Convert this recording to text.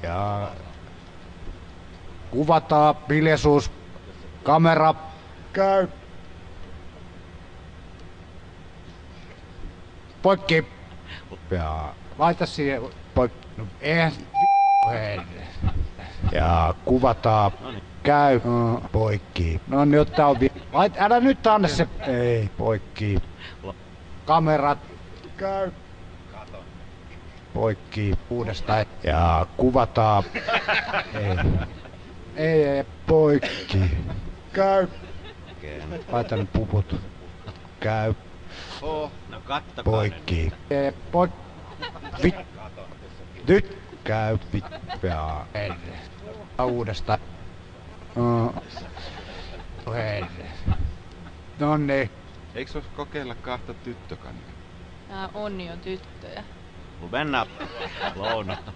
Ja kuvataan hiljaisuus. Kamera käy. Poikki. Ja laita siihen poikki. No, eihän ja kuvataan. Käy. Poikki. No nyt tää on älä nyt anna se. Ei, poikki. Kamerat. Käy. Poikki uudestaan. Ja kuvataan. Ei, poikki. Käy. Laita ne puput. Käy. No kattokaa. Poikki. Nyt käy. Ja uudestaan. Nonni. Eiks vois kokeilla kahta tyttökannia? Tää on jo tyttöjä. Mennään lounasta.